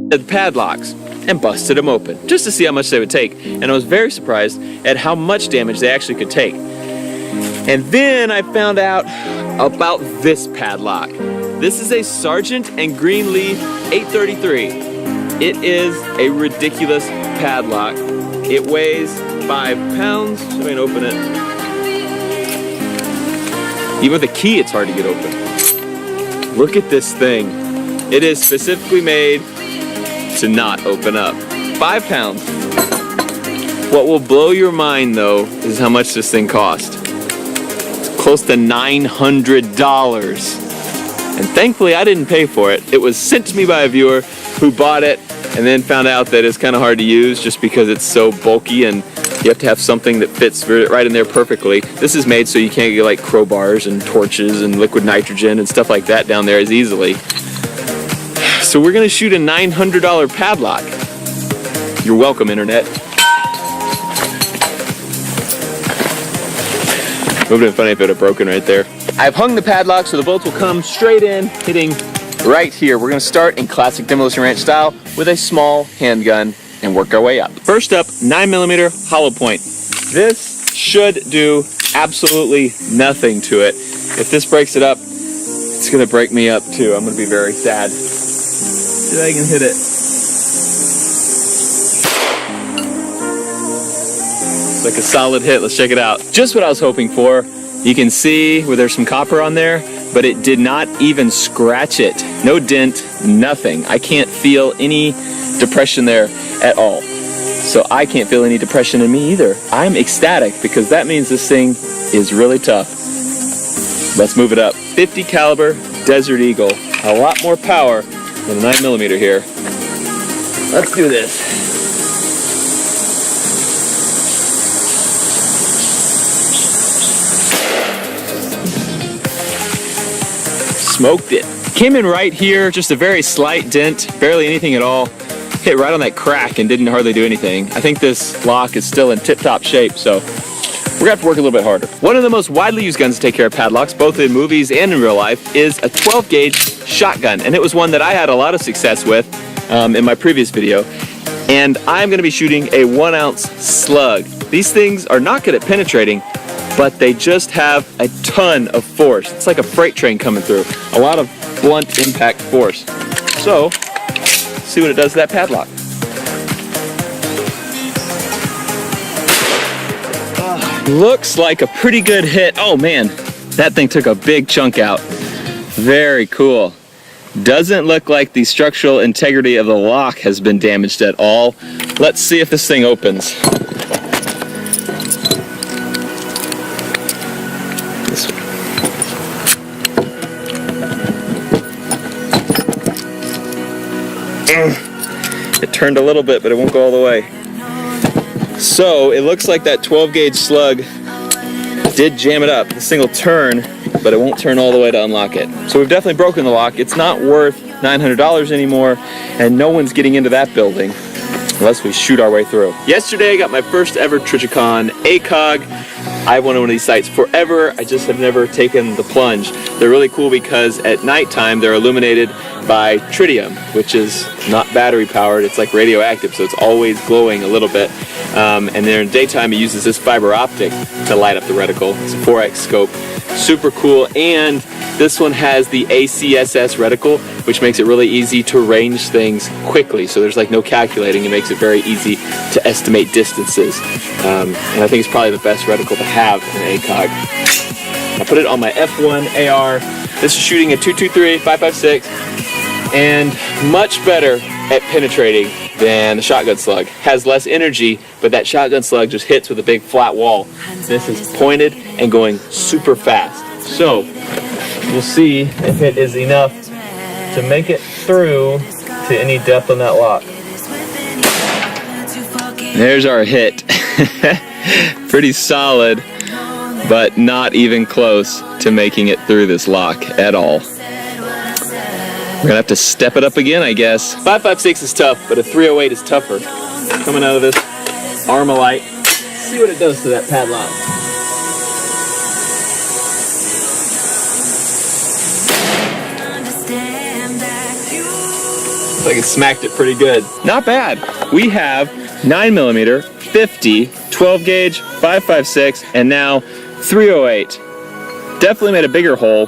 the padlocks and busted them open just to see how much they would take, and I was very surprised at how much damage they actually could take. And then I found out about this padlock. This is a Sargent and Greenleaf 833. It is a ridiculous padlock. It weighs 5 pounds. So I can open it. Even with the key, it's hard to get open. Look at this thing. It is specifically made to not open up. 5 pounds. What will blow your mind though is how much this thing cost. It's close to $900. And thankfully I didn't pay for it. It was sent to me by a viewer who bought it and then found out that it's kind of hard to use just because it's so bulky and you have to have something that fits right in there perfectly. This is made so you can't get like crowbars and torches and liquid nitrogen and stuff like that down there as easily. So we're gonna shoot a $900 padlock. You're welcome, internet. It would have been funny if it had broken right there. I've hung the padlock so the bolts will come straight in, hitting right here. We're gonna start in classic DemolitionRanch style with a small handgun and work our way up. First up, 9mm hollow point. This should do absolutely nothing to it. If this breaks it up, it's gonna break me up too. I'm gonna be very sad. See if I can hit it. It's like a solid hit. Let's check it out. Just what I was hoping for. You can see where there's some copper on there, but it did not even scratch it. No dent, nothing. I can't feel any depression there at all. So I can't feel any depression in me either. I'm ecstatic because that means this thing is really tough. Let's move it up. 50 caliber Desert Eagle. A lot more power than a 9mm here. Let's do this. Smoked it. Came in right here, just a very slight dent, barely anything at all. Hit right on that crack and didn't hardly do anything. I think this lock is still in tip-top shape, so we're gonna have to work a little bit harder. One of the most widely used guns to take care of padlocks, both in movies and in real life, is a 12-gauge shotgun. And it was one that I had a lot of success with in my previous video. And I'm gonna be shooting a 1-ounce slug. These things are not good at penetrating, but they just have a ton of force. It's like a freight train coming through. A lot of blunt impact force. So, let's see what it does to that padlock. Looks like a pretty good hit. Oh man, that thing took a big chunk out. Very cool. Doesn't look like the structural integrity of the lock has been damaged at all. Let's see if this thing opens. It turned a little bit, but it won't go all the way. So it looks like that 12-gauge slug did jam it up. This thing will turn, but it won't turn all the way to unlock it. So we've definitely broken the lock. It's not worth $900 anymore, and no one's getting into that building unless we shoot our way through. Yesterday I got my first ever Trichicon ACOG. I've wanted one of these sights forever. I just have never taken the plunge. They're really cool because at nighttime they're illuminated by tritium, which is not battery powered. It's like radioactive, so it's always glowing a little bit. And then in daytime it uses this fiber optic to light up the reticle. It's a 4x scope. Super cool. And this one has the ACSS reticle, which makes it really easy to range things quickly. So there's like no calculating. It makes it very easy to estimate distances. And I think it's probably the best reticle to have in ACOG. I put it on my F1 AR. This is shooting a 223, 5.56, and much better at penetrating than the shotgun slug. Has less energy, but that shotgun slug just hits with a big flat wall. This is pointed and going super fast. So we'll see if it is enough to make it through to any depth on that lock. There's our hit. Pretty solid, but not even close to making it through this lock at all. We're gonna have to step it up again, I guess. 5.56 is tough, but a 308 is tougher. Coming out of this Armalite. See what it does to that padlock. like it smacked it pretty good. Not bad. We have 9mm, 50, 12 gauge, 5.56, and now 308. Definitely made a bigger hole,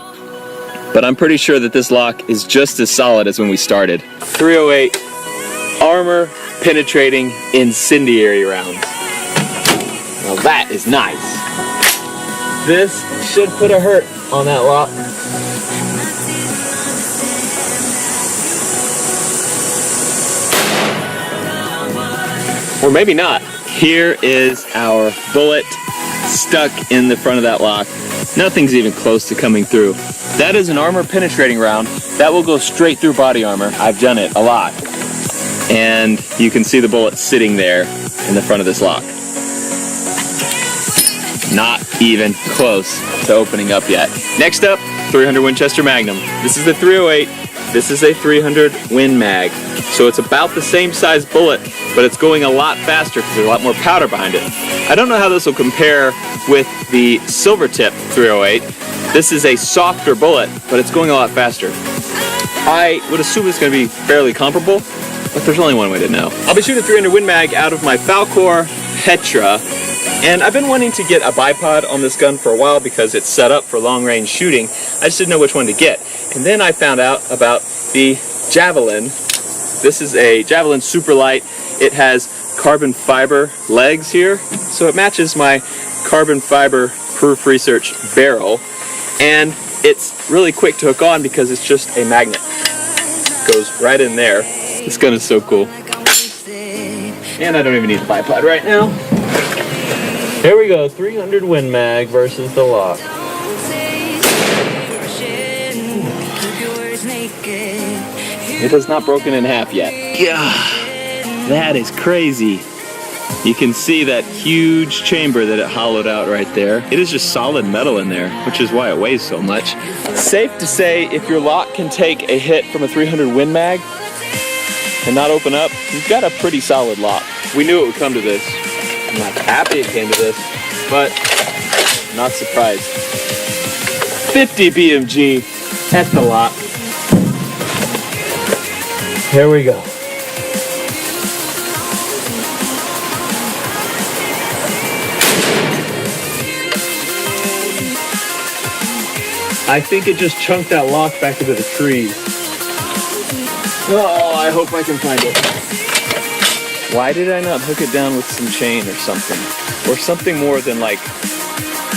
but I'm pretty sure that this lock is just as solid as when we started. 308 armor penetrating incendiary rounds. Now that is nice. This should put a hurt on that lock. Or maybe not. Here is our bullet stuck in the front of that lock. Nothing's even close to coming through. That is an armor penetrating round. That will go straight through body armor. I've done it a lot. And you can see the bullet sitting there in the front of this lock. Not even close to opening up yet. Next up, 300 Winchester Magnum. This is the 308. This is a 300 Win Mag. So it's about the same size bullet, but it's going a lot faster because there's a lot more powder behind it. I don't know how this will compare with the Silver Tip 308. This is a softer bullet, but it's going a lot faster. I would assume it's going to be fairly comparable, but there's only one way to know. I'll be shooting 300 Win Mag out of my Falcor Petra, and I've been wanting to get a bipod on this gun for a while because it's set up for long-range shooting. I just didn't know which one to get. And then I found out about the Javelin. This is a Javelin super light. It has carbon fiber legs here, so it matches my carbon fiber proof research barrel. And it's really quick to hook on because it's just a magnet. Goes right in there. This gun is so cool. And I don't even need a bipod right now. Here we go, 300 Win Mag versus the lock. It has not broken in half yet. Yeah, that is crazy. You can see that huge chamber that it hollowed out right there. It is just solid metal in there, which is why it weighs so much. Safe to say, if your lock can take a hit from a 300 Win Mag and not open up, you've got a pretty solid lock. We knew it would come to this. I'm not happy it came to this, but not surprised. 50 BMG at the lock. Here we go. I think it just chunked that lock back into the trees. Oh, I hope I can find it. Why did I not hook it down with some chain or something? Or something more than like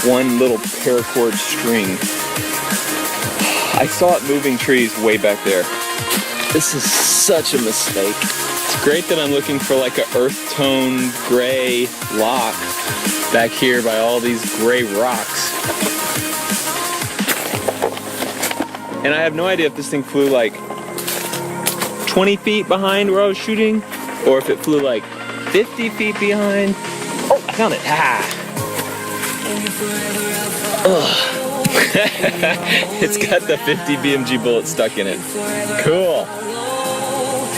one little paracord string. I saw it moving trees way back there. This is such a mistake. It's great that I'm looking for like a earth tone gray lock back here by all these gray rocks. And I have no idea if this thing flew like 20 feet behind where I was shooting, or if it flew like 50 feet behind. Oh, I found it. It's got the 50 BMG bullet stuck in it. Cool.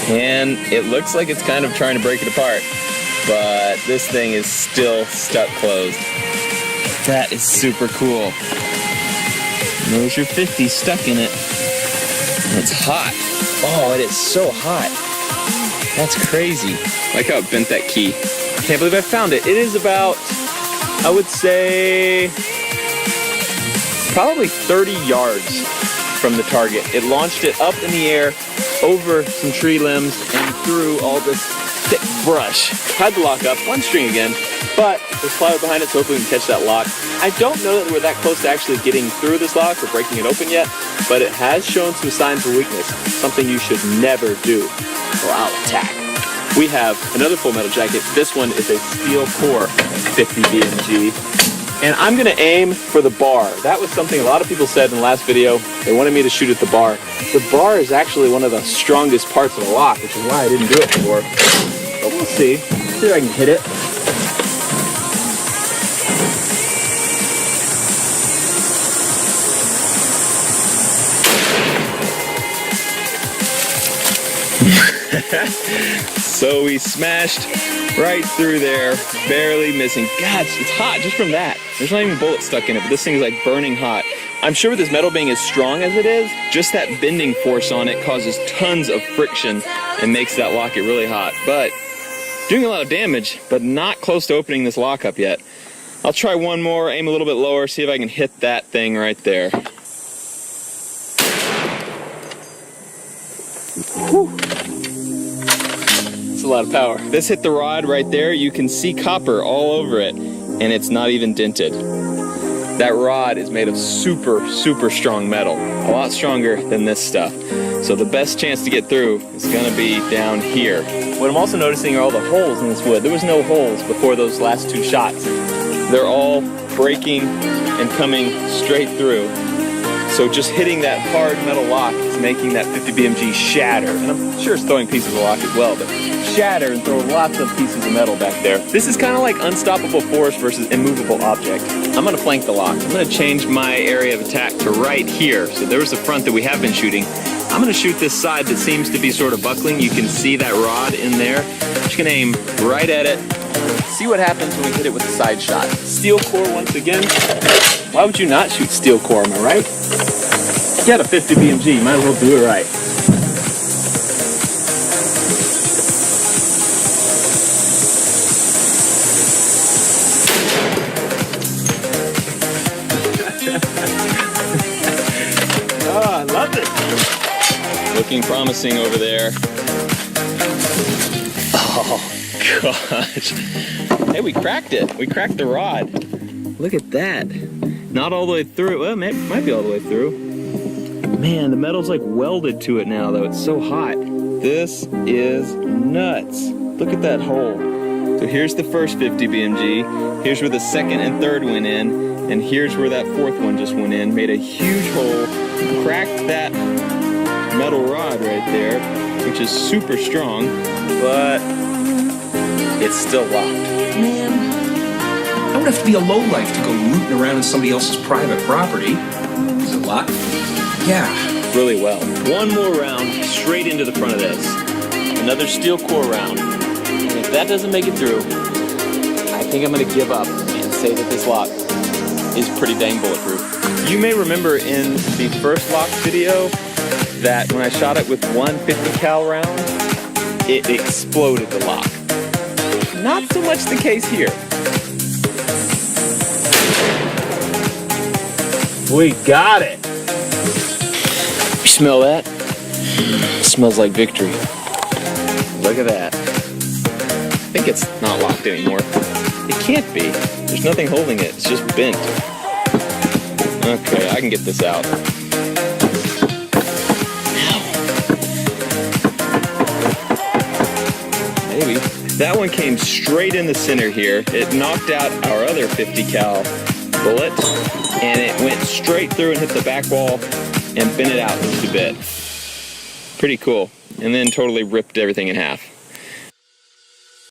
And it looks like it's kind of trying to break it apart, but this thing is still stuck closed. That is super cool. There's your 50 stuck in it. And it's hot. Oh, it is so hot. That's crazy. I like how it bent that key. Can't believe I found it. It is about, I would say, probably 30 yards from the target. It launched it up in the air, over some tree limbs, and through all this thick brush. Had the lock up, one string again, but there's plywood behind it, so hopefully we can catch that lock. I don't know that we're that close to actually getting through this lock or breaking it open yet, but it has shown some signs of weakness, something you should never do, or I'll attack. We have another full metal jacket. This one is a steel core 50 BMG. And I'm gonna aim for the bar. That was something a lot of people said in the last video. They wanted me to shoot at the bar. The bar is actually one of the strongest parts of the lock, which is why I didn't do it before. But we'll see. See if I can hit it. So we smashed right through there, barely missing. God, it's hot just from that. There's not even bullets stuck in it, but this thing is like burning hot. I'm sure with this metal being as strong as it is, just that bending force on it causes tons of friction and makes that lock get really hot. But doing a lot of damage, but not close to opening this lock up yet. I'll try one more, aim a little bit lower, see if I can hit that thing right there. Whew. That's a lot of power. This hit the rod right there. You can see copper all over it, and it's not even dented. That rod is made of super, super strong metal, a lot stronger than this stuff. So the best chance to get through is gonna be down here. What I'm also noticing are all the holes in this wood. There was no holes before those last two shots. They're all breaking and coming straight through. So just hitting that hard metal lock is making that 50 BMG shatter. And I'm sure it's throwing pieces of lock as well, but shatter and throw lots of pieces of metal back there. This is kind of like unstoppable force versus immovable object. I'm gonna flank the lock. I'm gonna change my area of attack to right here. So there was the front that we have been shooting. I'm gonna shoot this side that seems to be sort of buckling. You can see that rod in there. I'm just gonna aim right at it. See what happens when we hit it with a side shot. Steel core once again. Why would you not shoot steel core, am I right? You got a 50 BMG, might as well do it right. Oh, I love it. Looking promising over there. Oh, gosh. Hey, we cracked it. We cracked the rod. Look at that. Not all the way through. Well, it might be all the way through. Man, the metal's like welded to it now, though. It's so hot. This is nuts. Look at that hole. So here's the first 50 BMG. Here's where the second and third went in. And here's where that fourth one just went in. Made a huge hole. Cracked that metal rod right there, which is super strong, but it's still locked. Man, I would have to be a lowlife to go rooting around in somebody else's private property. Is it locked? Yeah. Really well. One more round straight into the front of this. Another steel core round. And if that doesn't make it through, I think I'm gonna give up and say that this lock is pretty dang bulletproof. You may remember in the first lock video that when I shot it with one 50 cal round, it exploded the lock. Not so much the case here. We got it. You smell that? It smells like victory. Look at that. I think it's not locked anymore. It can't be. There's nothing holding it. It's just bent. Okay, I can get this out. Maybe. That one came straight in the center here. It knocked out our other 50 cal bullet, and it went straight through and hit the back wall and bent it out just a bit. Pretty cool. And then totally ripped everything in half.